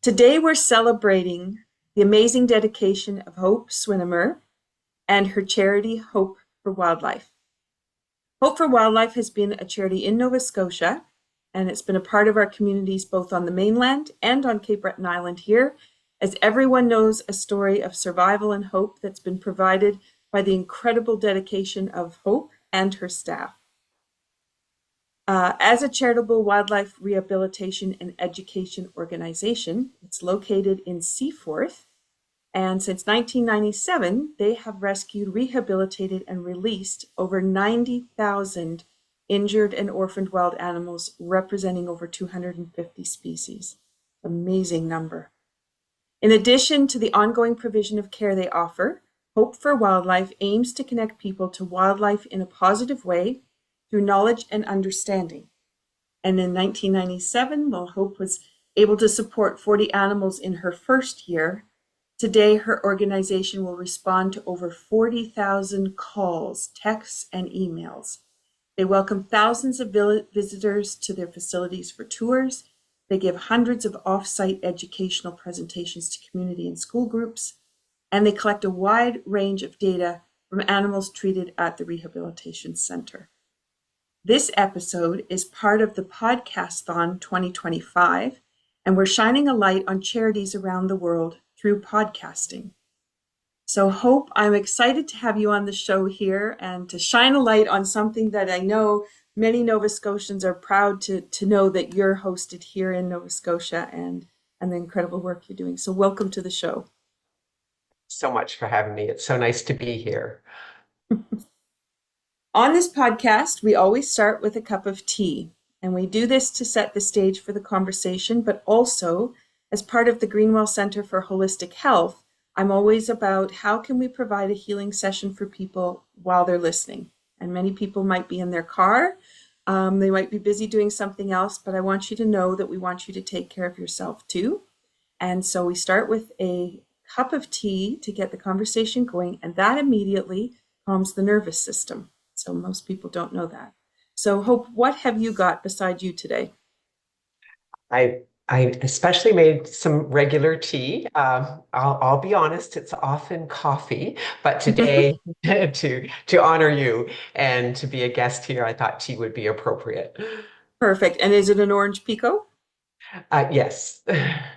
Today we're celebrating the amazing dedication of Hope Swinimer and her charity, Hope for Wildlife. Hope for Wildlife has been a charity in Nova Scotia, and it's been a part of our communities both on the mainland and on Cape Breton Island here, as everyone knows a story of survival and hope that's been provided by the incredible dedication of Hope and her staff. As a charitable wildlife rehabilitation and education organization, it's located in Seaforth, and since 1997, they have rescued, rehabilitated, and released over 90,000 injured and orphaned wild animals, representing over 250 species. Amazing number. In addition to the ongoing provision of care they offer, Hope for Wildlife aims to connect people to wildlife in a positive way through knowledge and understanding. And in 1997, while Hope was able to support 40 animals in her first year, today her organization will respond to over 40,000 calls, texts, and emails. They welcome thousands of visitors to their facilities for tours. They give hundreds of off-site educational presentations to community and school groups, and they collect a wide range of data from animals treated at the rehabilitation center. This episode is part of the Podcasthon 2025, and we're shining a light on charities around the world through podcasting. So Hope, I'm excited to have you on the show here and to shine a light on something that I know many Nova Scotians are proud to know that you're hosted here in Nova Scotia and the incredible work you're doing. So welcome to the show. So much for having me. It's so nice to be here. On this podcast, we always start with a cup of tea, and we do this to set the stage for the conversation, but also as part of the Greenwell Center for Holistic Health, I'm always about how can we provide a healing session for people while they're listening. And many people might be in their car, they might be busy doing something else, but I want you to know that we want you to take care of yourself too. And so we start with a cup of tea to get the conversation going, and that immediately calms the nervous system. So most people don't know that. So Hope, what have you got beside you today? I especially made some regular tea. I'll be honest, it's often coffee, but today to honor you and to be a guest here, I thought tea would be appropriate. Perfect. And is it an orange pico? Yes.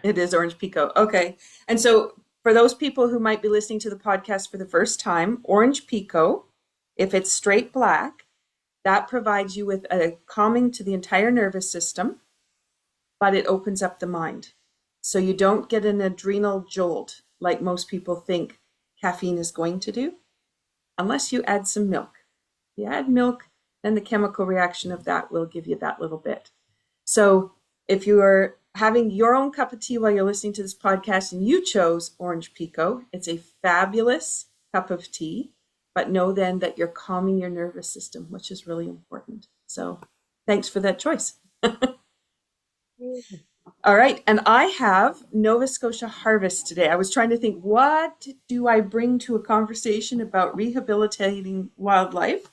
It is orange pico. Okay. And so for those people who might be listening to the podcast for the first time, orange pico, if it's straight black, that provides you with a calming to the entire nervous system, but it opens up the mind. So you don't get an adrenal jolt like most people think caffeine is going to do, unless you add some milk. If you add milk, then the chemical reaction of that will give you that little bit. So if you are having your own cup of tea while you're listening to this podcast and you chose orange pico, it's a fabulous cup of tea. But know then that you're calming your nervous system, which is really important. So thanks for that choice. All right. And I have Nova Scotia Harvest today. I was trying to think, what do I bring to a conversation about rehabilitating wildlife?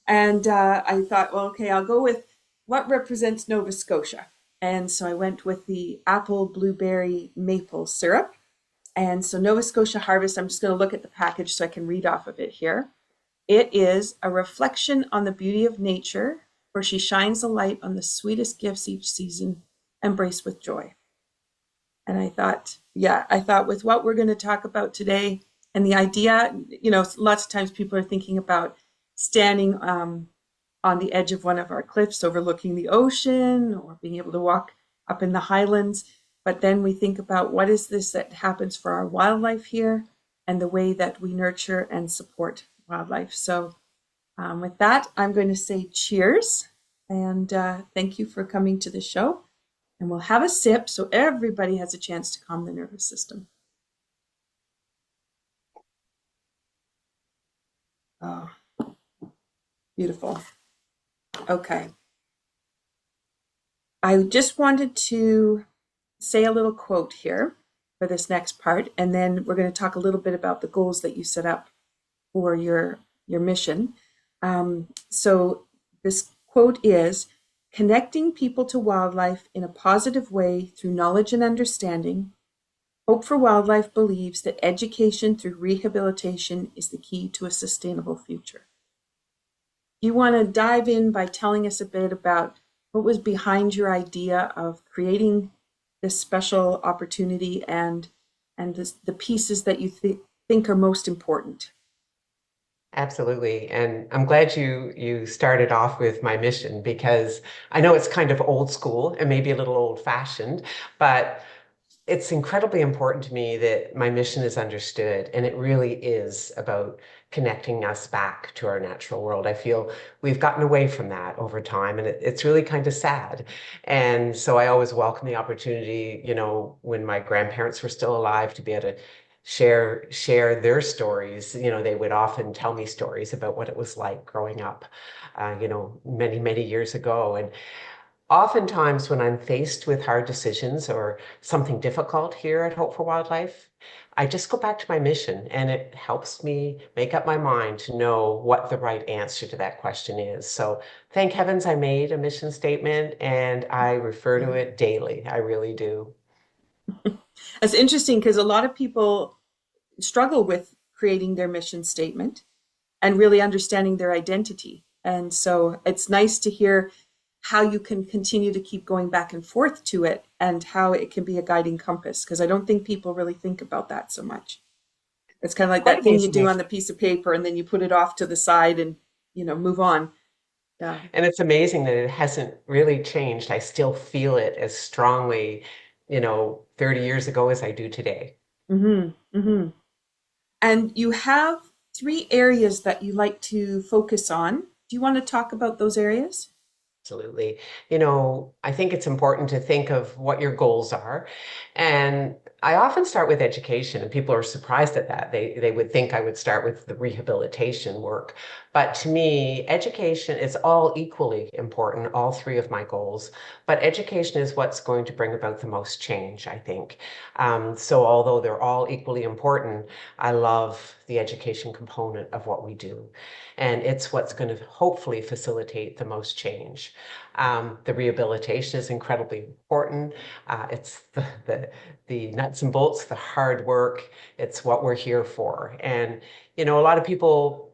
And I thought, well, okay, I'll go with what represents Nova Scotia. And so I went with the apple, blueberry, maple syrup. And so Nova Scotia Harvest, I'm just going to look at the package so I can read off of it here. It is a reflection on the beauty of nature, where she shines a light on the sweetest gifts each season, embraced with joy. And I thought with what we're going to talk about today and the idea, lots of times people are thinking about standing on the edge of one of our cliffs overlooking the ocean or being able to walk up in the highlands. But then we think about what is this that happens for our wildlife here and the way that we nurture and support wildlife. So with that, I'm going to say cheers and thank you for coming to the show. And we'll have a sip so everybody has a chance to calm the nervous system. Oh, beautiful. Okay. I just wanted to say a little quote here for this next part, and then we're going to talk a little bit about the goals that you set up for your mission. So this quote is, Connecting people to wildlife in a positive way through knowledge and understanding, Hope for Wildlife believes that education through rehabilitation is the key to a sustainable future. Do you want to dive in by telling us a bit about what was behind your idea of creating this special opportunity and the pieces that you think are most important? Absolutely. And I'm glad you started off with my mission because I know it's kind of old school and maybe a little old fashioned, but it's incredibly important to me that my mission is understood, and it really is about connecting us back to our natural world. I feel we've gotten away from that over time, and it's really kind of sad. And so I always welcome the opportunity, when my grandparents were still alive, to be able to share their stories. They would often tell me stories about what it was like growing up, many, many years ago. And oftentimes, when I'm faced with hard decisions or something difficult here at Hope for Wildlife, I just go back to my mission and it helps me make up my mind to know what the right answer to that question is. So, thank heavens I made a mission statement and I refer to it daily. I really do. It's interesting because a lot of people struggle with creating their mission statement and really understanding their identity. And so it's nice to hear how you can continue to keep going back and forth to it and how it can be a guiding compass, because I don't think people really think about that so much. It's kind of like Quite that thing you do amazing. on the piece of paper and then you put it off to the side and, move on. Yeah. And it's amazing that it hasn't really changed. I still feel it as strongly, 30 years ago as I do today. Mm-hmm. Mm-hmm. And you have three areas that you like to focus on. Do you want to talk about those areas? Absolutely. I think it's important to think of what your goals are. And I often start with education, and people are surprised at that. They would think I would start with the rehabilitation work. But to me, education is all equally important, all three of my goals. But education is what's going to bring about the most change, I think. So although they're all equally important, I love the education component of what we do. And it's what's going to hopefully facilitate the most change. The rehabilitation is incredibly important. It's the nuts and bolts, the hard work. It's what we're here for. And, a lot of people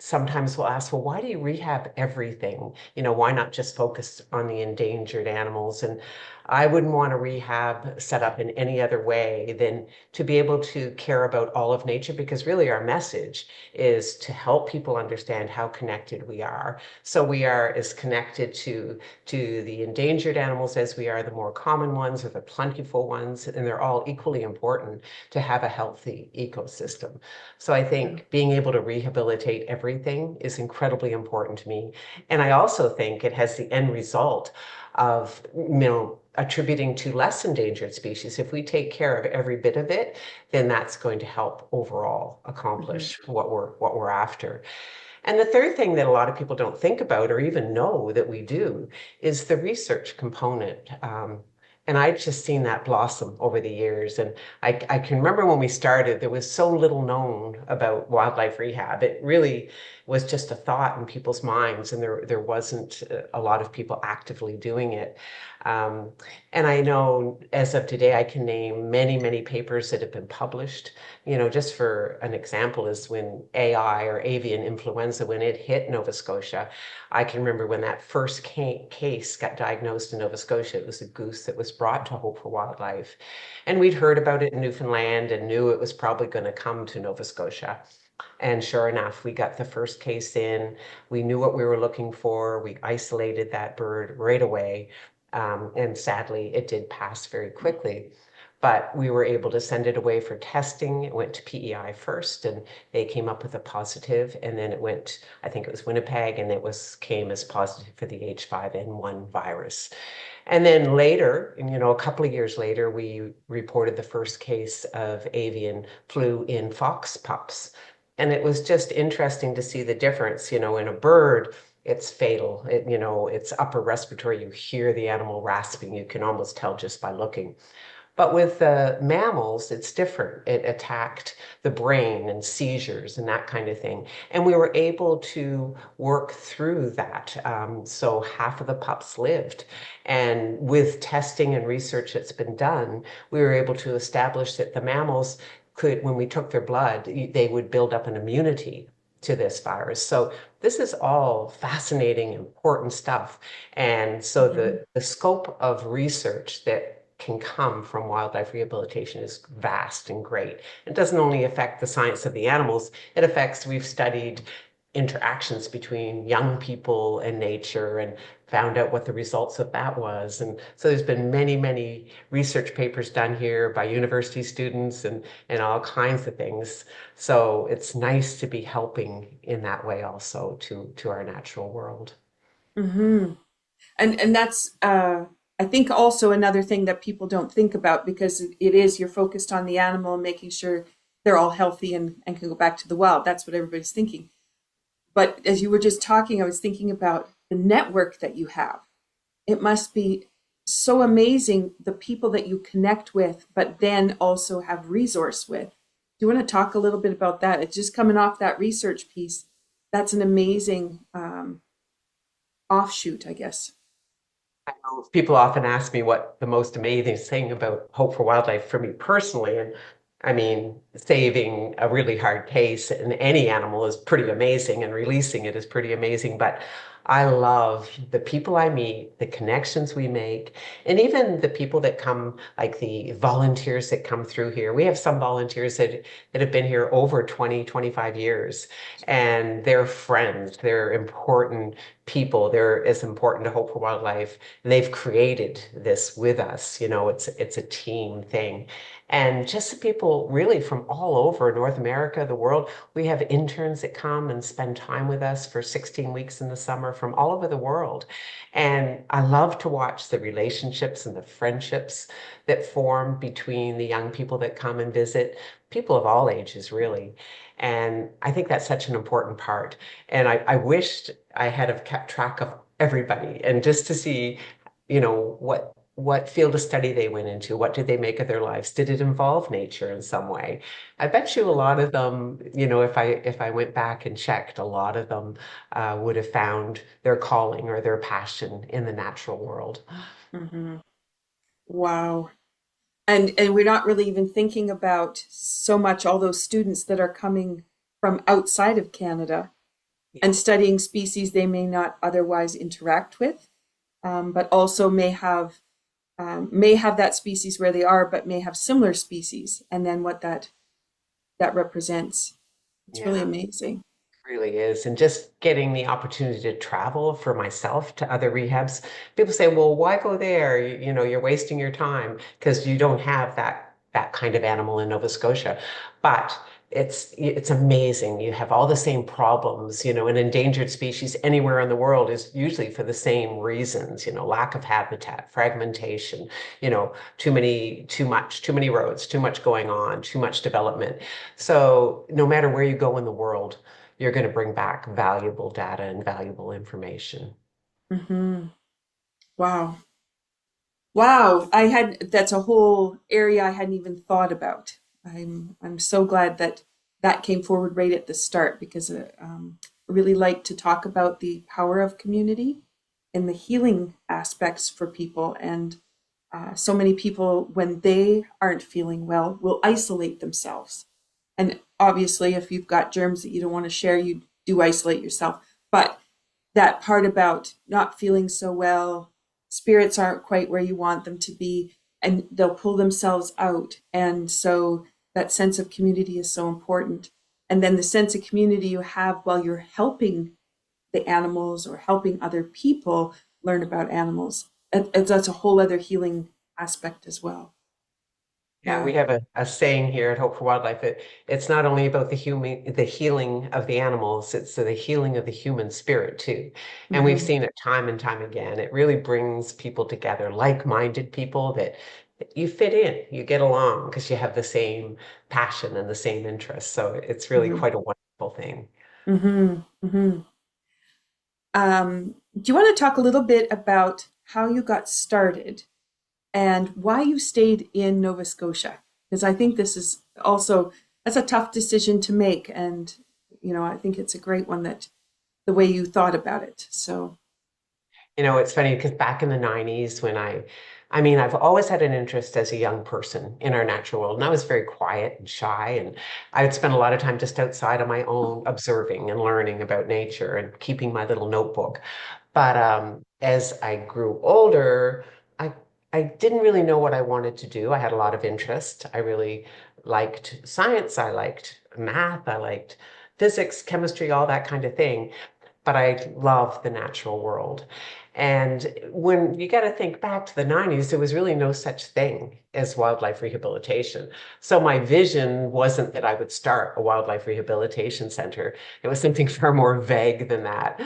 sometimes will ask, well, why do you rehab everything? Why not just focus on the endangered animals? And I wouldn't want a rehab set up in any other way than to be able to care about all of nature, because really our message is to help people understand how connected we are. So we are as connected to the endangered animals as we are the more common ones or the plentiful ones, and they're all equally important to have a healthy ecosystem. So I think being able to rehabilitate everything is incredibly important to me. And I also think it has the end result of, attributing to less endangered species. If we take care of every bit of it, then that's going to help overall Mm-hmm. accomplish what we're after. And the third thing that a lot of people don't think about or even know that we do is the research component. And I've just seen that blossom over the years. And I can remember when we started, there was so little known about wildlife rehab. It really was just a thought in people's minds, and there wasn't a lot of people actively doing it. Um, and I know as of today, I can name many, many papers that have been published. Just for an example, is when AI or avian influenza, when it hit Nova Scotia. I can remember when that first case got diagnosed in Nova Scotia. It was a goose that was brought to Hope for Wildlife. And we'd heard about it in Newfoundland and knew it was probably going to come to Nova Scotia. And sure enough, we got the first case in. We knew what we were looking for. We isolated that bird right away. And sadly, it did pass very quickly. But we were able to send it away for testing. It went to PEI first, and they came up with a positive. And then it went, I think it was Winnipeg, and came as positive for the H5N1 virus. And then later, a couple of years later, we reported the first case of avian flu in fox pups. And it was just interesting to see the difference. In a bird, it's fatal. It's upper respiratory. You hear the animal rasping. You can almost tell just by looking. But with the mammals, it's different. It attacked the brain and seizures and that kind of thing. And we were able to work through that. So half of the pups lived. And with testing and research that's been done, we were able to establish that the mammals could, when we took their blood, they would build up an immunity to this virus. So this is all fascinating, important stuff. And so Mhm. the scope of research that can come from wildlife rehabilitation is vast and great. It doesn't only affect the science of the animals, it affects, we've studied interactions between young people and nature and found out what the results of that was. And so there's been many, many research papers done here by university students and all kinds of things. So it's nice to be helping in that way also to our natural world. Mhm. And that's I think also another thing that people don't think about because it is you're focused on the animal and making sure they're all healthy and can go back to the wild. That's what everybody's thinking. But as you were just talking, I was thinking about the network that you have. It must be so amazing the people that you connect with, but then also have resource with. Do you want to talk a little bit about that? It's just coming off that research piece. That's an amazing offshoot, I guess. I know people often ask me what the most amazing thing about Hope for Wildlife for me personally, and I mean, saving a really hard case in any animal is pretty amazing, and releasing it is pretty amazing. But I love the people I meet, the connections we make, and even the people that come, like the volunteers that come through here. We have some volunteers that have been here over 20, 25 years, and they're friends, they're important people. They're as important to Hope for Wildlife, and they've created this with us. It's a team thing. And just the people really from all over North America, the world. We have interns that come and spend time with us for 16 weeks in the summer from all over the world. And I love to watch the relationships and the friendships that form between the young people that come and visit, people of all ages, really. And I think that's such an important part. And I wished I had have kept track of everybody and just to see, what field of study they went into, what did they make of their lives? Did it involve nature in some way? I bet you a lot of them, if I went back and checked, a lot of them would have found their calling or their passion in the natural world. Hmm. Wow. And we're not really even thinking about so much all those students that are coming from outside of Canada Yeah. and studying species they may not otherwise interact with, but also may have that species where they are, but may have similar species, and then what that represents. It's really Yeah. amazing. Really is. And just getting the opportunity to travel for myself to other rehabs. People say, well, why go there? You're wasting your time because you don't have that kind of animal in Nova Scotia. But it's amazing. You have all the same problems. An endangered species anywhere in the world is usually for the same reasons, lack of habitat, fragmentation, too many roads, too much going on, too much development. So no matter where you go in the world, you're going to bring back valuable data and valuable information. Hmm. Wow. Wow. That's a whole area I hadn't even thought about. I'm so glad that that came forward right at the start because I really like to talk about the power of community and the healing aspects for people. And so many people, when they aren't feeling well, will isolate themselves. And obviously, if you've got germs that you don't want to share, you do isolate yourself. But that part about not feeling so well, spirits aren't quite where you want them to be, and they'll pull themselves out. And so that sense of community is so important. And then the sense of community you have while you're helping the animals or helping other people learn about animals. That's a whole other healing aspect as well. Yeah, Yeah. we have a saying here at Hope for Wildlife that it's not only about the healing of the animals, it's the healing of the human spirit too. And we've Hmm. seen it time and time again. It really brings people together, like-minded people that you fit in, you get along because you have the same passion and the same interests. So it's really Hmm. quite a wonderful thing. Hmm. Hmm. Do you want to talk a little bit about how you got started and why you stayed in Nova Scotia. Because I think this is also, that's a tough decision to make. And, I think it's a great one, that the way you thought about it. So, It's funny because back in the 90s when I mean, I've always had an interest as a young person in our natural world, and I was very quiet and shy, and I would spend a lot of time just outside on my own, observing and learning about nature and keeping my little notebook. But as I grew older, I I didn't really know what I wanted to do. I had a lot of interest. I really liked science. I liked math. I liked physics, chemistry, all that kind of thing, but I love the natural world. And when you got to think back to the 90s, there was really no such thing as wildlife rehabilitation. So my vision wasn't that I would start a wildlife rehabilitation center. It was something far more vague than that,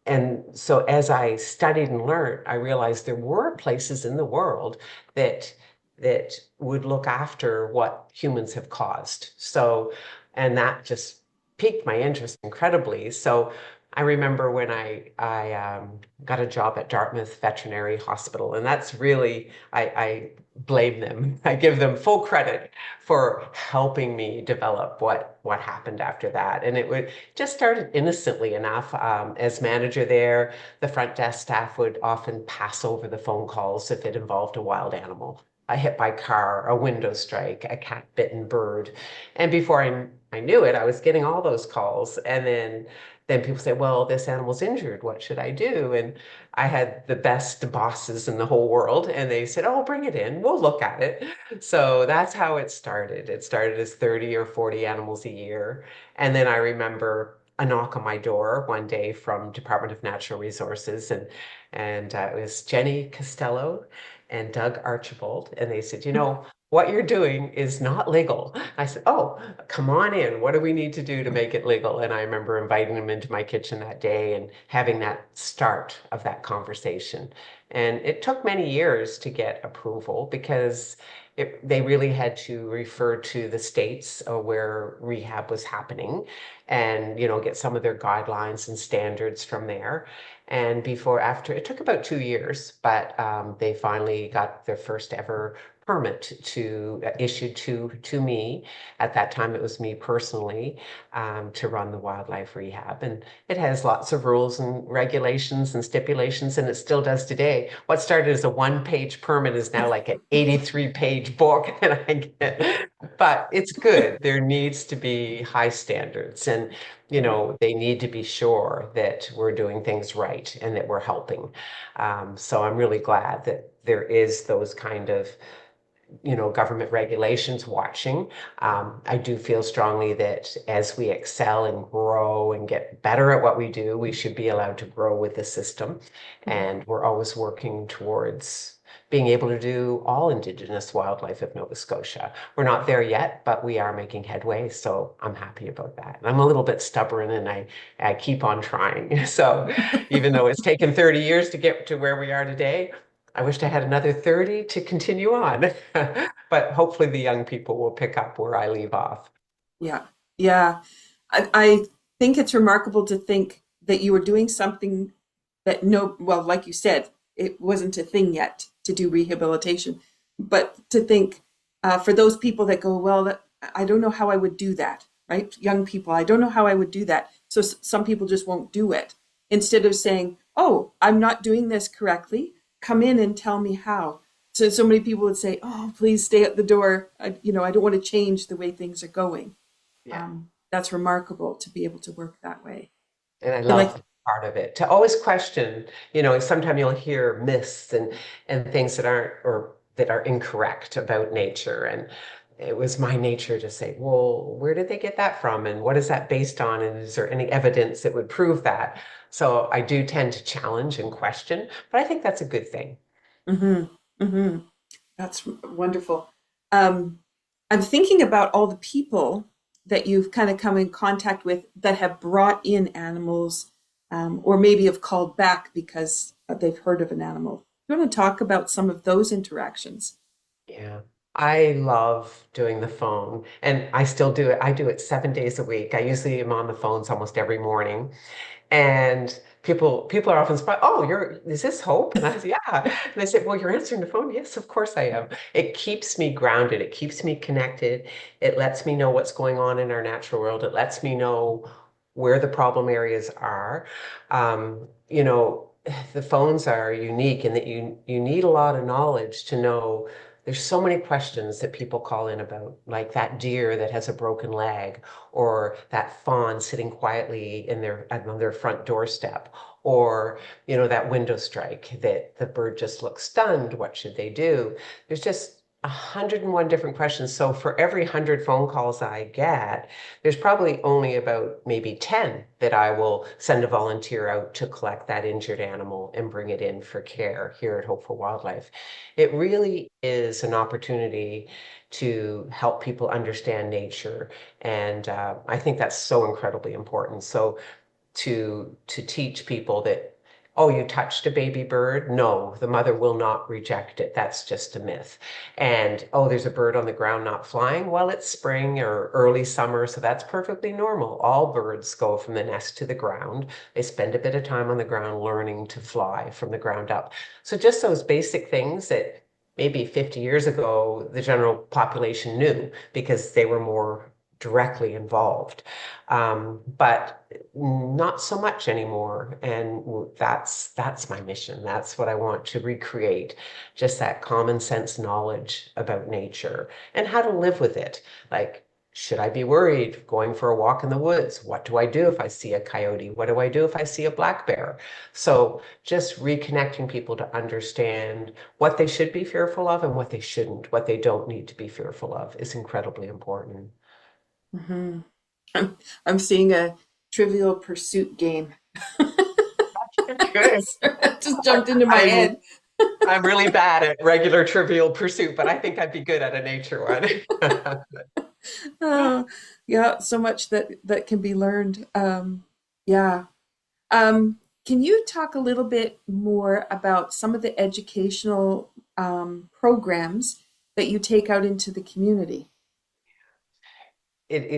and so as I studied and learned, I realized there were places in the world that that would look after what humans have caused. So, and that just piqued my interest incredibly. So I remember when I got a job at Dartmouth Veterinary Hospital, and that's really I blame them. I give them full credit for helping me develop what happened after that. And it would just started innocently enough. As manager there, the front desk staff would often pass over the phone calls if it involved a wild animal. A hit by car, a window strike, a cat bitten bird. And before I knew it, I was getting all those calls. And then people say, well, this animal's injured. What should I do? And I had the best bosses in the whole world. And they said, oh, bring it in. We'll look at it. So that's how it started. It started as 30 or 40 animals a year. And then I remember a knock on my door one day from Department of Natural Resources. And it was Jenny Costello and Doug Archibald. And they said, what you're doing is not legal. I said, oh, come on in. What do we need to do to make it legal? And I remember inviting them into my kitchen that day and having that start of that conversation. And it took many years to get approval because they really had to refer to the states where rehab was happening and, get some of their guidelines and standards from there. And after, it took about 2 years, but they finally got their first ever permit issued to me. At that time, it was me personally to run the wildlife rehab, and it has lots of rules and regulations and stipulations, and it still does today. What started as a one-page permit is now like an 83-page book, but it's good. There needs to be high standards, and they need to be sure that we're doing things right and that we're helping. So I'm really glad that there is those kind of government regulations watching. I do feel strongly that as we excel and grow and get better at what we do, we should be allowed to grow with the system. And we're always working towards being able to do all Indigenous wildlife of Nova Scotia. We're not there yet, but we are making headway, so I'm happy about that. And I'm a little bit stubborn and I keep on trying. So even though it's taken 30 years to get to where we are today, I wished I had another 30 to continue on, but hopefully the young people will pick up where I leave off. yeah. Yeah. I think it's remarkable to think that you were doing something that well, like you said, it wasn't a thing yet to do rehabilitation, but to think for those people that go, well, I don't know how I would do that, right? Young people, I don't know how I would do that. So some people just won't do it. Instead of saying, oh, I'm not doing this correctly, come in and tell me how. So many people would say, oh, please stay at the door. I don't want to change the way things are going. Yeah. That's remarkable to be able to work that way. And I And like, love that part of it to always question, sometimes you'll hear myths and things that are incorrect about nature. And it was my nature to say, well, where did they get that from? And what is that based on? And is there any evidence that would prove that? So I do tend to challenge and question, but I think that's a good thing. mm-hmm, mm-hmm. That's wonderful. Um, I'm thinking about all the people that you've kind of come in contact with that have brought in animals, or maybe have called back because they've heard of an animal. Do you want to talk about some of those interactions? Yeah. I love doing the phone and I still do it. I do it 7 days a week. I usually am on the phones almost every morning. And people are often surprised. Oh, is this Hope? And I say, yeah. And they say, well, you're answering the phone. Yes, of course I am. It keeps me grounded. It keeps me connected. It lets me know what's going on in our natural world. It lets me know where the problem areas are. You know, the phones are unique in that you need a lot of knowledge to know. There's so many questions that people call in about, like that deer that has a broken leg, or that fawn sitting quietly in on their front doorstep, or that window strike that the bird just looks stunned. What should they do? There's just 101 different questions. So for every 100 phone calls I get, there's probably only about maybe 10 that I will send a volunteer out to collect that injured animal and bring it in for care here at Hope for Wildlife. It really is an opportunity to help people understand nature. And I think that's so incredibly important. So to teach people that, oh, you touched a baby bird? No, the mother will not reject it. That's just a myth. And oh, there's a bird on the ground not flying. Well, it's spring or early summer, so that's perfectly normal. All birds go from the nest to the ground. They spend a bit of time on the ground learning to fly from the ground up. So just those basic things that maybe 50 years ago the general population knew because they were more directly involved. But not so much anymore. And that's my mission. That's what I want to recreate, just that common sense knowledge about nature and how to live with it. Like, should I be worried going for a walk in the woods? What do I do if I see a coyote? What do I do if I see a black bear? So just reconnecting people to understand what they should be fearful of and what they shouldn't, what they don't need to be fearful of is incredibly important. Hmm. I'm seeing a Trivial Pursuit game. Good. It just jumped into my I'm head. I'm really bad at regular Trivial Pursuit, but I think I'd be good at a nature one. Oh, yeah, so much that can be learned. Yeah. Can you talk a little bit more about some of the educational programs that you take out into the community?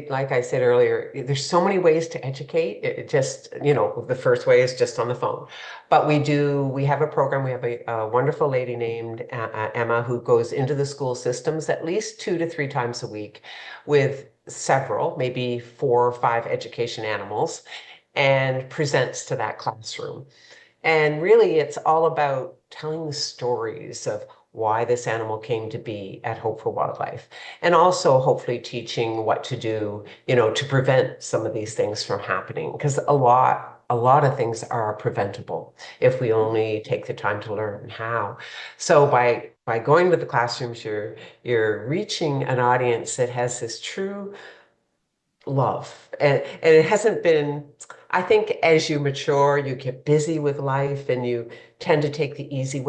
Like I said earlier, there's so many ways to educate. It just, the first way is just on the phone. But we have a program. We have a wonderful lady named Emma who goes into the school systems at least 2 to 3 times a week with several, maybe 4 or 5 education animals and presents to that classroom. And really, it's all about telling the stories of why this animal came to be at Hope for Wildlife, and also hopefully teaching what to do, to prevent some of these things from happening. Because a lot of things are preventable if we only take the time to learn how. So by going to the classrooms, you're reaching an audience that has this true love. And it hasn't been, I think as you mature, you get busy with life and you tend to take the easy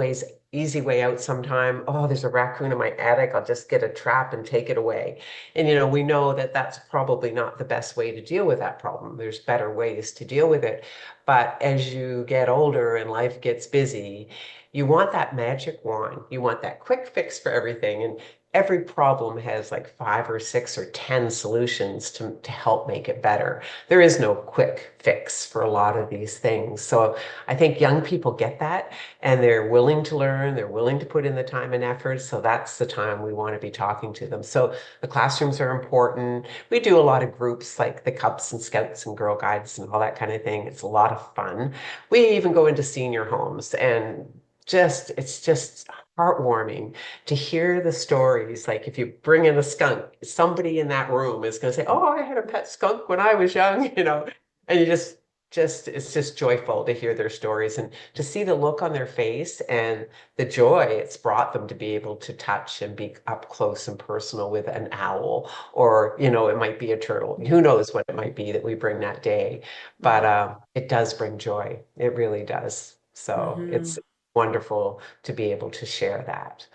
way out sometime. Oh, there's a raccoon in my attic. I'll just get a trap and take it away. And we know that that's probably not the best way to deal with that problem. There's better ways to deal with it. But as you get older and life gets busy, you want that magic wand. You want that quick fix for everything. And every problem has like 5 or 6 or 10 solutions to help make it better. There is no quick fix for a lot of these things. So I think young people get that and they're willing to learn, they're willing to put in the time and effort. So that's the time we want to be talking to them. So the classrooms are important. We do a lot of groups like the Cubs and Scouts and Girl Guides and all that kind of thing. It's a lot of fun. We even go into senior homes and it's just heartwarming to hear the stories. Like if you bring in a skunk, somebody in that room is going to say, "Oh, I had a pet skunk when I was young," and you just it's just joyful to hear their stories and to see the look on their face and the joy it's brought them to be able to touch and be up close and personal with an owl, or it might be a turtle. Who knows what it might be that we bring that day, but it does bring joy. It really does. So Hmm. it's wonderful to be able to share that.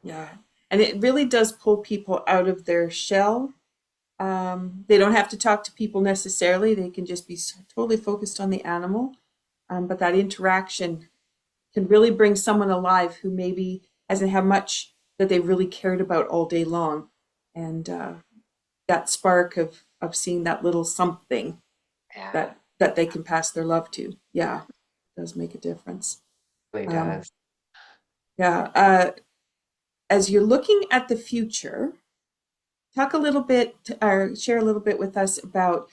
Yeah. And it really does pull people out of their shell. They don't have to talk to people necessarily. They can just be totally focused on the animal. But that interaction can really bring someone alive who maybe hasn't had much that they really cared about all day long. And that spark of seeing that little something Yeah. that that they can pass their love to. Yeah, it does make a difference. It really Um, does. yeah. As you're looking at the future, talk a little bit or share a little bit with us about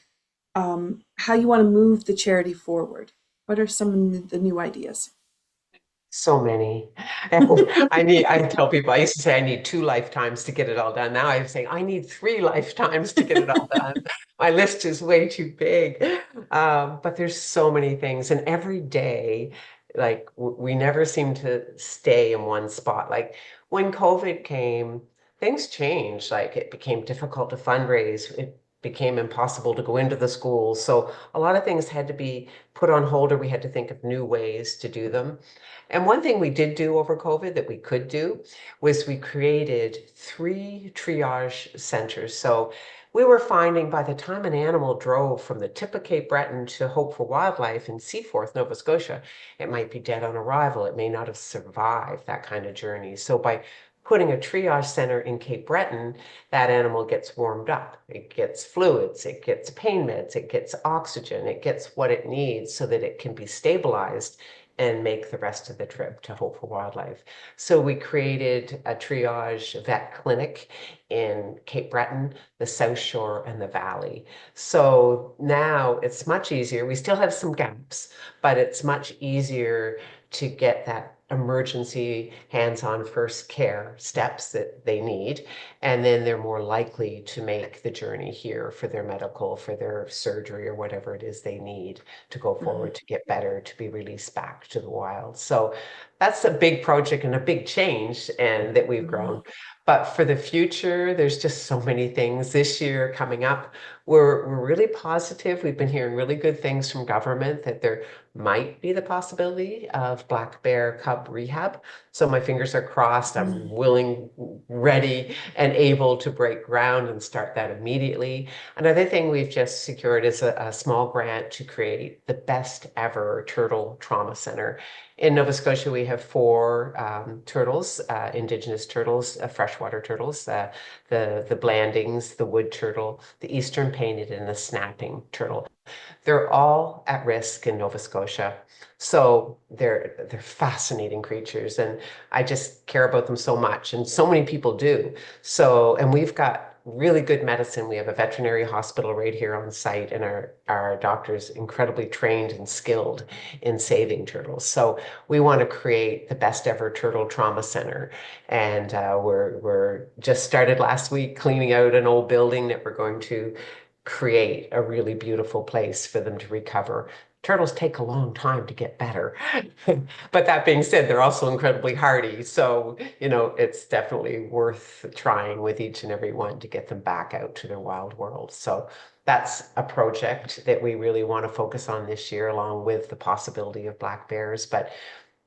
how you want to move the charity forward. What are some of the new ideas? So many. I tell people, I used to say I need 2 lifetimes to get it all done. Now I'm saying I need 3 lifetimes to get it all done. My list is way too big. But there's so many things. And every day, like we never seem to stay in one spot. Like when COVID came, things changed. Like it became difficult to fundraise. It became impossible to go into the schools. So a lot of things had to be put on hold, or we had to think of new ways to do them. And one thing we did do over COVID that we could do was we created 3 triage centers. So we were finding by the time an animal drove from the tip of Cape Breton to Hope for Wildlife in Seaforth, Nova Scotia, it might be dead on arrival. It may not have survived that kind of journey. So by putting a triage center in Cape Breton, that animal gets warmed up. It gets fluids, it gets pain meds, it gets oxygen, it gets what it needs so that it can be stabilized and make the rest of the trip to Hope for Wildlife. So we created a triage vet clinic in Cape Breton, the South Shore, and the Valley. So now it's much easier. We still have some gaps, but it's much easier to get that emergency hands-on first care steps that they need. And then they're more likely to make the journey here for their medical, for their surgery, or whatever it is they need to go Mhm. forward to get better, to be released back to the wild. So that's a big project and a big change and that we've Mhm. grown. But for the future, there's just so many things this year coming up. We're really positive. We've been hearing really good things from government that there might be the possibility of black bear cub rehab. So my fingers are crossed. I'm Mm. willing, ready, and able to break ground and start that immediately. Another thing we've just secured is a small grant to create the best ever turtle trauma center. In Nova Scotia, we have 4 turtles, indigenous turtles, freshwater turtles, the Blandings, the wood turtle, the eastern painted, and the snapping turtle. They're all at risk in Nova Scotia. So they're fascinating creatures, and I just care about them so much, and so many people do. So, and we've got really good medicine. We have a veterinary hospital right here on site, and our doctors incredibly trained and skilled in saving turtles. So we want to create the best ever turtle trauma center, and we're just started last week cleaning out an old building that we're going to create a really beautiful place for them to recover. Turtles take a long time to get better. But that being said, they're also incredibly hardy. So, it's definitely worth trying with each and every one to get them back out to their wild world. So that's a project that we really want to focus on this year, along with the possibility of black bears. But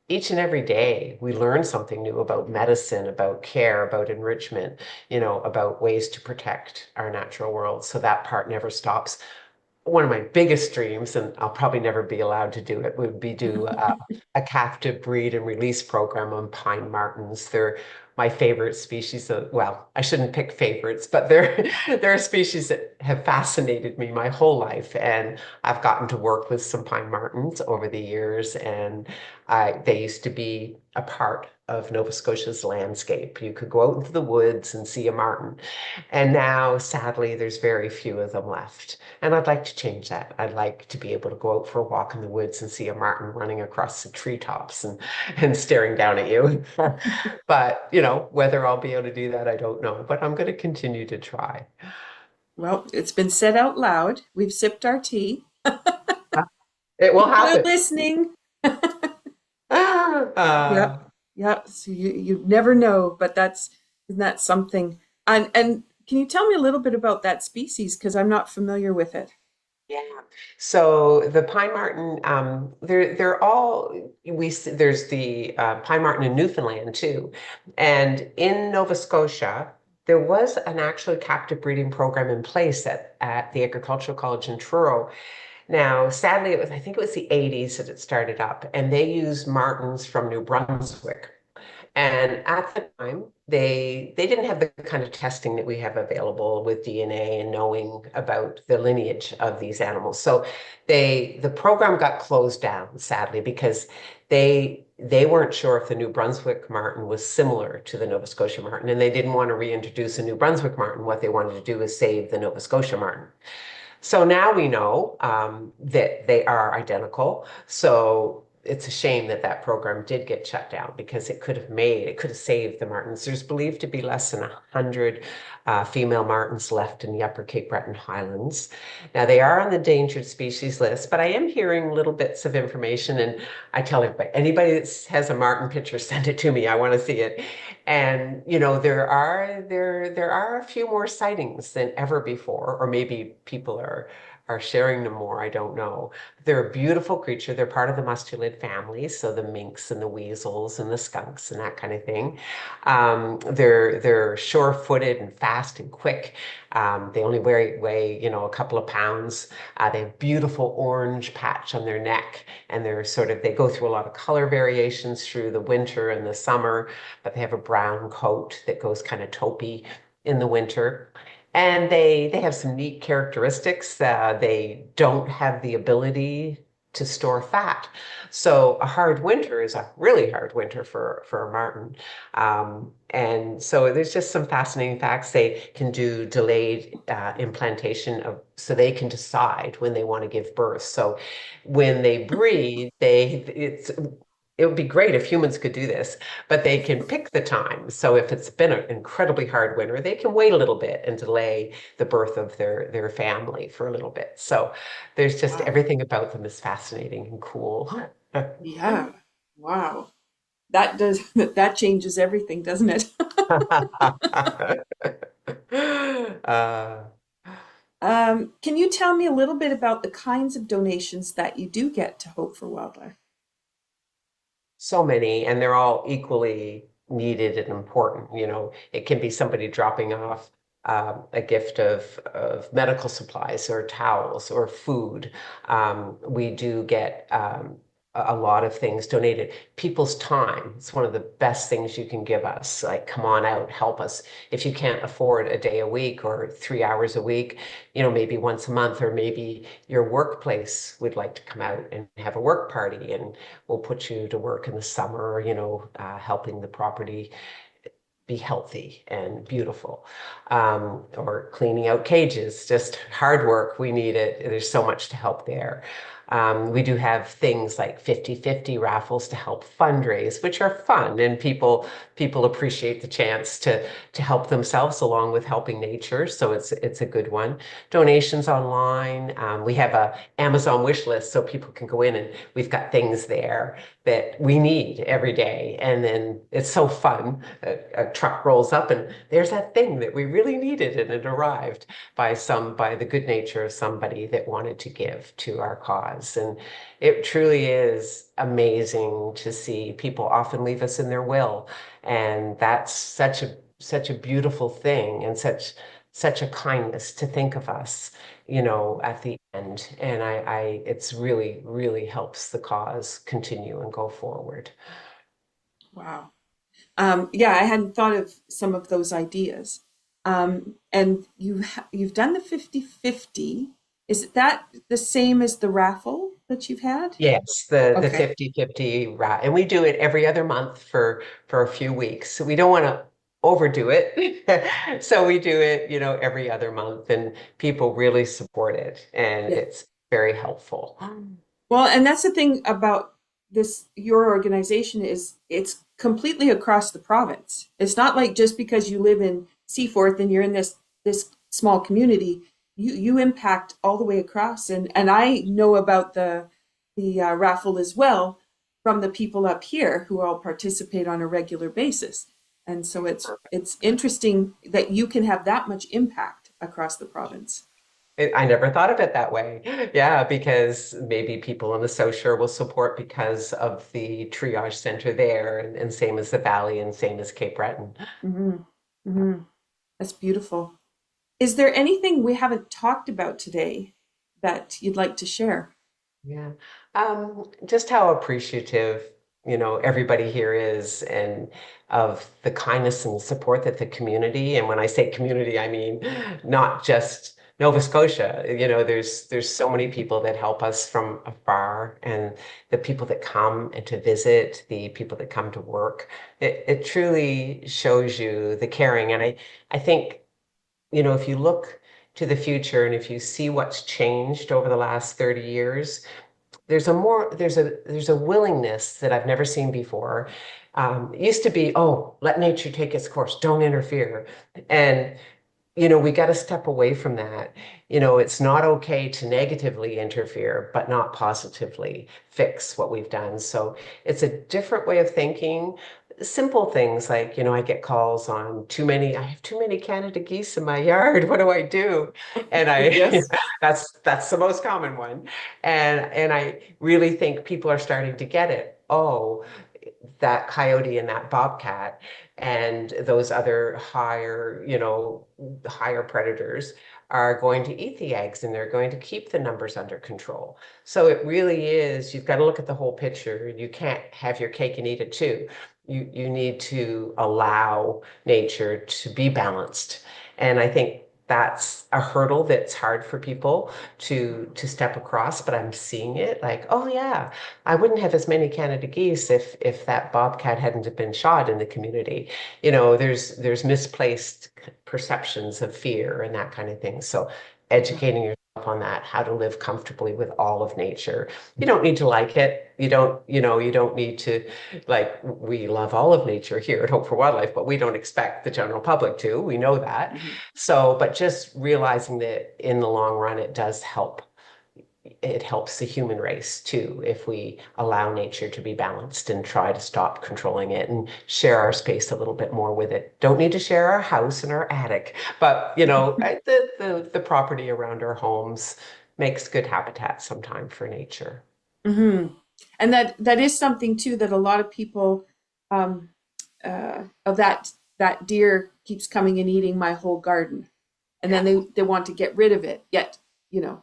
each and every day we learn something new about medicine, about care, about enrichment, about ways to protect our natural world. So that part never stops. One of my biggest dreams, and I'll probably never be allowed to do it, would be do a captive breed and release program on pine martens. They're my favorite species of, well, I shouldn't pick favorites, but they're a species that have fascinated me my whole life. And I've gotten to work with some pine martens over the years, and they used to be a part of Nova Scotia's landscape. You could go out into the woods and see a marten. And now, sadly, there's very few of them left. And I'd like to change that. I'd like to be able to go out for a walk in the woods and see a marten running across the treetops and staring down at you. But, whether I'll be able to do that, I don't know. But I'm going to continue to try. Well, it's been said out loud. We've sipped our tea. It will People are happen. listening. Uh, Yep. Yep. So you never know, but isn't that something? And can you tell me a little bit about that species? Because I'm not familiar with it. Yeah. So the pine marten, they're all there's the pine marten in Newfoundland too, and in Nova Scotia there was an actual captive breeding program in place at the Agricultural College in Truro. Now, sadly, I think it was the 80s that it started up, and they used martens from New Brunswick. And at the time, they didn't have the kind of testing that we have available with DNA and knowing about the lineage of these animals. So the program got closed down, sadly, because they weren't sure if the New Brunswick marten was similar to the Nova Scotia marten, and they didn't want to reintroduce a New Brunswick marten. What they wanted to do is save the Nova Scotia marten. So now we know that they are identical. So it's a shame that that program did get shut down because it could have saved the martens. There's believed to be less than 100 female martens left in the Upper Cape Breton Highlands. Now they are on the endangered species list, but I am hearing little bits of information, and I tell anybody that has a marten picture, send it to me. I want to see it. And there are a few more sightings than ever before, or maybe people are sharing them more. I don't know. They're a beautiful creature. They're part of the mustulid family, so the minks and the weasels and the skunks and that kind of thing. They're sure-footed and fast and quick. They only weigh a couple of pounds. They have beautiful orange patch on their neck, and they go through a lot of color variations through the winter and the summer, but they have a brown coat that goes kind of taupey in the winter. And they have some neat characteristics. They don't have the ability to store fat. So a hard winter is a really hard winter for a marten. And so there's just some fascinating facts. They can do delayed implantation so they can decide when they want to give birth. So when they breed, it would be great if humans could do this, but they can pick the time. So if it's been an incredibly hard winter, they can wait a little bit and delay the birth of their family for a little bit. So there's just Wow. everything about them is fascinating and cool. Yeah. Wow. That changes everything, doesn't it? Uh, Can you tell me a little bit about the kinds of donations that you do get to Hope for Wildlife? so many, and they're all equally needed and important. It can be somebody dropping off a gift of medical supplies or towels or food. We do get a lot of things donated. People's time. It's one of the best things you can give us. Like, come on out, help us. If you can't afford a day a week or 3 hours a week, maybe once a month, or maybe your workplace would like to come out and have a work party, and we'll put you to work in the summer, helping the property be healthy and beautiful, or cleaning out cages, just hard work. We need it. There's so much to help there. We do have things like 50-50 raffles to help fundraise, which are fun, and people appreciate the chance to help themselves along with helping nature. So it's a good one. Donations online. We have a Amazon wish list, so people can go in and we've got things there that we need every day. And then it's so fun. A truck rolls up and there's that thing that we really needed, and it arrived by the good nature of somebody that wanted to give to our cause. And it truly is amazing to see. People often leave us in their will, and that's such a beautiful thing, and such a kindness to think of us, at the end. And it's really, really helps the cause continue and go forward. Wow. Yeah, I hadn't thought of some of those ideas. And you've done the 50-50. Is that the same as the raffle that you've had? Yes, the Okay. 50-50 and we do it every other month for a few weeks. So we don't want to overdo it. So we do it, every other month, and people really support it, and Yeah. it's very helpful. Well, and that's the thing about your organization is it's completely across the province. It's not like just because you live in Seaforth and you're in this small community, you impact all the way across. And I know about the raffle as well from the people up here who all participate on a regular basis. And so it's interesting that you can have that much impact across the province. I never thought of it that way. Yeah, because maybe people in the South Shore will support because of the triage center there, and same as the Valley and same as Cape Breton. Hmm. Hmm. That's beautiful. Is there anything we haven't talked about today that you'd like to share? Yeah. Just how appreciative everybody here is, and of the kindness and support that the community, and when I say community, I mean not just Nova Scotia. There's so many people that help us from afar, and the people that come and to visit, the people that come to work. It truly shows you the caring. And I think, if you look to the future and if you see what's changed over the last 30 years, there's a willingness that I've never seen before. It used to be, oh, let nature take its course, don't interfere. And we got to step away from that. It's not okay to negatively interfere, but not positively fix what we've done. So it's a different way of thinking. Simple things like, I get calls on I have too many Canada geese in my yard. What do I do? And Yes. that's the most common one. And I really think people are starting to get it. Oh, that coyote and that bobcat and those other higher predators are going to eat the eggs, and they're going to keep the numbers under control. So it really is, you've got to look at the whole picture. You can't have your cake and eat it too. You need to allow nature to be balanced. And I think that's a hurdle that's hard for people to step across, but I'm seeing it like, oh yeah, I wouldn't have as many Canada geese if that bobcat hadn't have been shot in the community. There's misplaced perceptions of fear and that kind of thing. So educating yourself on that, how to live comfortably with all of nature. You don't need to like it. You don't need to, like, we love all of nature here at Hope for Wildlife, but we don't expect the general public to. We know that. Mhm. So, but just realizing that in the long run, it helps the human race too if we allow nature to be balanced and try to stop controlling it and share our space a little bit more with it. Don't need to share our house and our attic, but the property around our homes makes good habitat sometime for nature. Hmm. And that is something too that a lot of people um, of that deer keeps coming and eating my whole garden, and then they want to get rid of it. Yet, you know,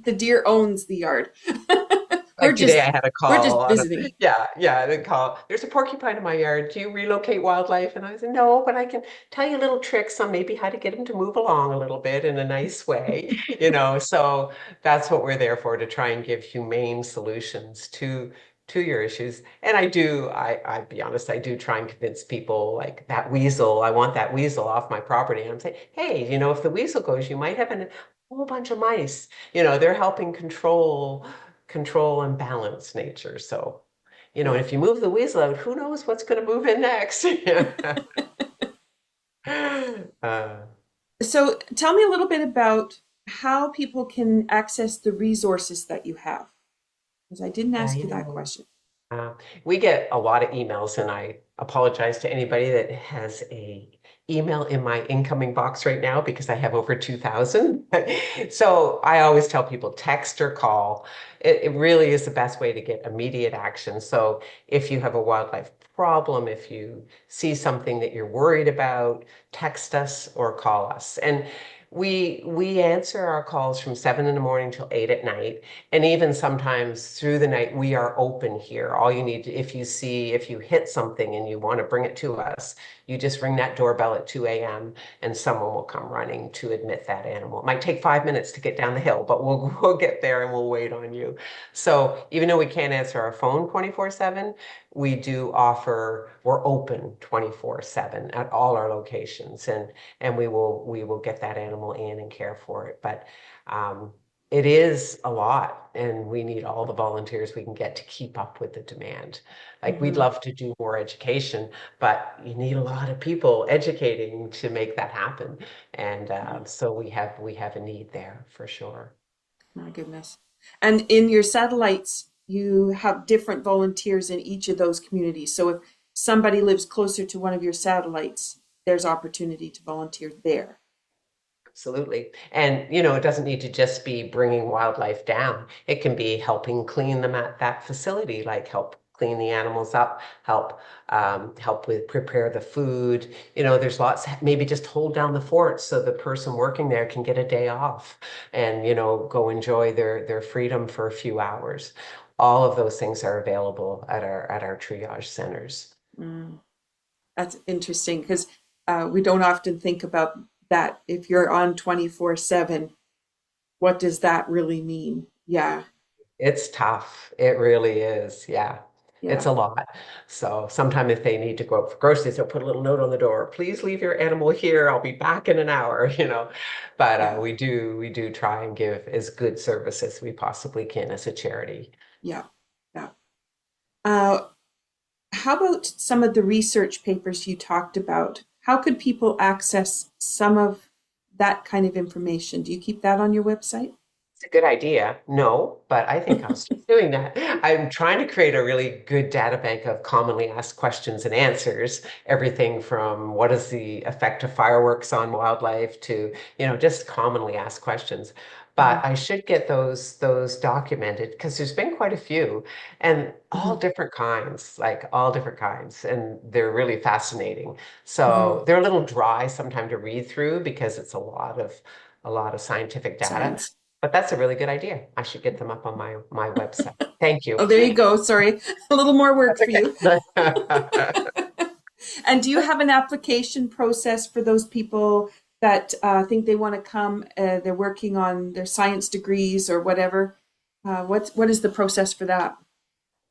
the deer owns the yard. we're Like today, just I had a we're call just on a, visiting. yeah, the call. There's a porcupine in my yard. Do you relocate wildlife? And I said, no, but I can tell you little tricks on maybe how to get them to move along a little bit in a nice way. So that's what we're there for, to try and give humane solutions to your issues. And I'd be honest, I do try and convince people like that weasel, I want that weasel off my property. And I'm saying, hey, if the weasel goes, you might have a whole bunch of mice. They're helping control and balance nature. So, Yeah. if you move the weasel out, who knows what's going to move in next? uh, So tell me a little bit about how people can access the resources that you have, because I didn't yeah, ask you that question. Uh, we get a lot of emails, and I apologize to anybody that has a email in my incoming box right now because I have over 2,000. So I always tell people text or call. It really is the best way to get immediate action. So if you have a wildlife problem, if you see something that you're worried about, text us or call us. And we answer our calls from 7 in the morning till 8 at night. And even sometimes through the night, we are open here. All you need, if you hit something and you want to bring it to us, you just ring that doorbell at 2 a.m. and someone will come running to admit that animal. It might take 5 minutes to get down the hill, but we'll get there and we'll wait on you. So even though we can't answer our phone 24/7, we're open 24/7 at all our locations, and we will get that animal in and care for it. But it is a lot, and we need all the volunteers we can get to keep up with the demand. Like, we'd Hmm. love to do more education, but you need a lot of people educating to make that happen. And so we have a need there for sure. My goodness. And in your satellites, you have different volunteers in each of those communities. So if somebody lives closer to one of your satellites, there's opportunity to volunteer there. Absolutely. And, it doesn't need to just be bringing wildlife down. It can be helping clean them at that facility, like help clean the animals up, help with prepare the food. There's lots, maybe just hold down the fort so the person working there can get a day off and, go enjoy their freedom for a few hours. all of those things are available at our triage centers. Mm, that's interesting because we don't often think about that. If you're on 24/7, what does that really mean? Yeah, It's tough. It really is. Yeah. It's yeah, a lot. So sometimes if they need to go out for groceries, they'll put a little note on the door, please leave your animal here. I'll be back in an hour, you know. But yeah, we do try and give as good service as we possibly can as a charity. yeah, yeah. Uh, how about some of the research papers you talked about? How could people access some of that kind of information? Do you keep that on your website? It's a good idea. No, but I think I'll start doing that. I'm trying to create a really good data bank of commonly asked questions and answers, everything from what is the effect of fireworks on wildlife to, just commonly asked questions. But Hmm. I should get those documented because there's been quite a few and all Hmm. different kinds, like all different kinds, and they're really fascinating. Hmm. So they're a little dry sometimes to read through because it's a lot of scientific data. Science. But that's a really good idea. I should get them up on my website. Thank you. Oh, there you go. Sorry, a little more work That's for you. okay. And do you have an application process for those people that think they want to come? They're working on their science degrees or whatever. What is the process for that?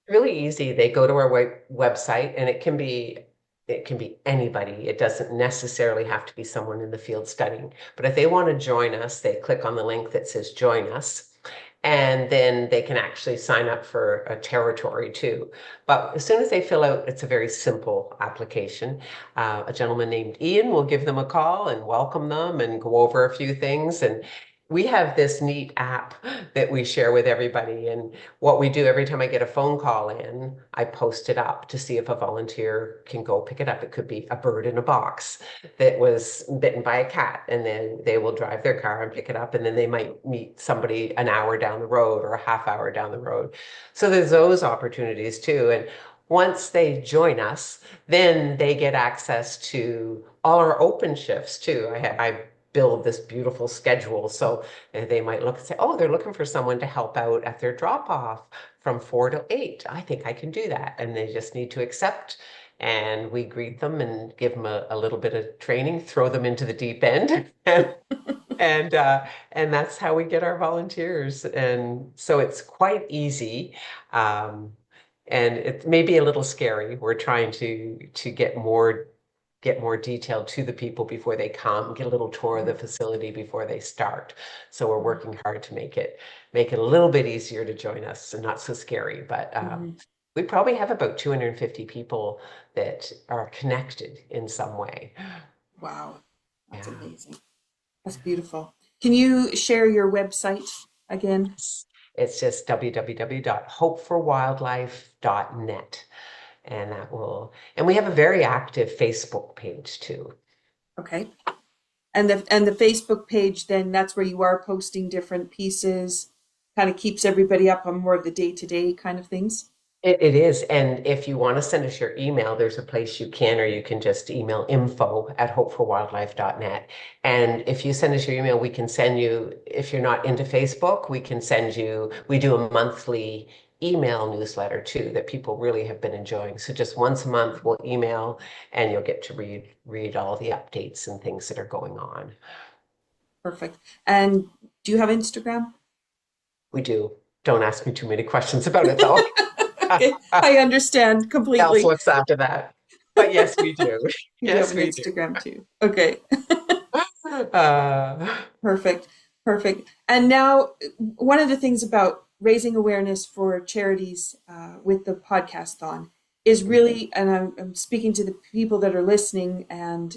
Really easy. They go to our website and it can be anybody. It doesn't necessarily have to be someone in the field studying. But if they want to join us, they click on the link that says join us. And then they can actually sign up for a territory too. But as soon as they fill out, it's a very simple application. A gentleman named Ian will give them a call and welcome them and go over a few things. And we have this neat app that we share with everybody. And what we do every time I get a phone call in, I post it up to see if a volunteer can go pick it up. It could be a bird in a box that was bitten by a cat, and then they will drive their car and pick it up, and then they might meet somebody an hour down the road or a half hour down the road. So there's those opportunities too. And once they join us, then they get access to all our open shifts too. I build this beautiful schedule. So they might look and say, oh, they're looking for someone to help out at their drop off from 4 to 8. I think I can do that. And they just need to accept. And we greet them and give them a little bit of training, throw them into the deep end. And that's how we get our volunteers. And so it's quite easy. Um, and it may be a little scary. We're trying to get more detail to the people before they come, get a little tour of the facility before they start. So we're working hard to make it a little bit easier to join us and not so scary. But Mhm. we probably have about 250 people that are connected in some way. Wow, that's Yeah. amazing. That's beautiful. Can you share your website again? It's just www.hopeforwildlife.net. And we have a very active Facebook page too. Okay. And the Facebook page, then that's where you are posting different pieces, kind of keeps everybody up on more of the day-to-day kind of things. It is. And if you want to send us your email, there's a place you can, or you can just email info@hopeforwildlife.net. And if you send us your email, we can send you, if you're not into Facebook, we do a monthly email newsletter too that people really have been enjoying. So just once a month we'll email and you'll get to read all the updates and things that are going on. Perfect. And do you have Instagram? We do. Don't ask me too many questions about it though. Okay, I understand Else completely. looks after that. But yes, we do. You do have Yes, an we do. Instagram too. Okay, Uh, perfect, perfect. And now, one of the things about raising awareness for charities with the Podcasthon is really, and I'm speaking to the people that are listening and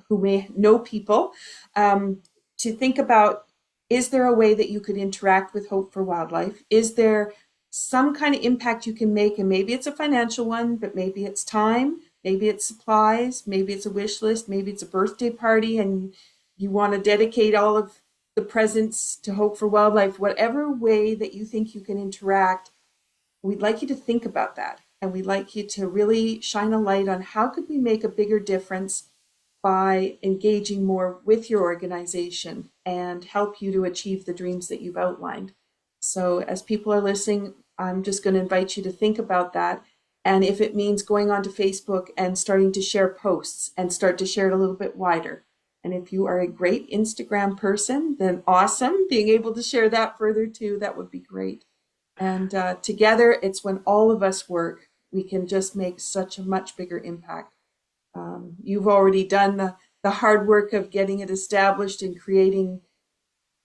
who may know people, to think about, is there a way that you could interact with Hope for Wildlife? Is there some kind of impact you can make? And maybe it's a financial one, but maybe it's time, maybe it's supplies, maybe it's a wish list, maybe it's a birthday party, and you want to dedicate all of the presents to Hope for Wildlife. Whatever way that you think you can interact, we'd like you to think about that. And we'd like you to really shine a light on how could we make a bigger difference by engaging more with your organization and help you to achieve the dreams that you've outlined. So as people are listening, I'm just going to invite you to think about that. And if it means going onto Facebook and starting to share posts and start to share it a little bit wider. And if you are a great Instagram person, then awesome. Being able to share that further too, that would be great. And together, it's when all of us work, we can just make such a much bigger impact. You've already done the hard work of getting it established and creating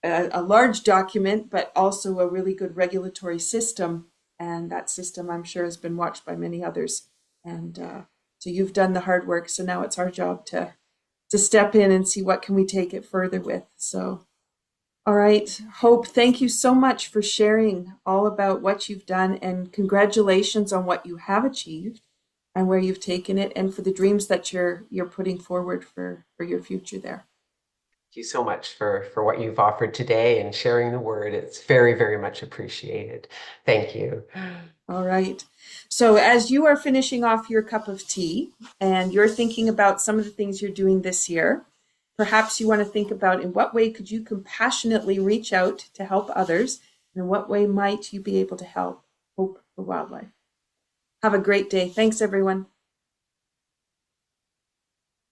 a large document, but also a really good regulatory system. And that system, I'm sure, has been watched by many others. And so you've done the hard work. So now it's our job to step in and see what can we take it further with. So, all right, Hope, thank you so much for sharing all about what you've done, and congratulations on what you have achieved and where you've taken it, and for the dreams that you're putting forward for your future there. Thank you so much for what you've offered today and sharing the word. It's very, very much appreciated. Thank you. All right. So as you are finishing off your cup of tea and you're thinking about some of the things you're doing this year, perhaps you want to think about in what way could you compassionately reach out to help others, and in what way might you be able to help Hope for Wildlife. Have a great day. Thanks, everyone.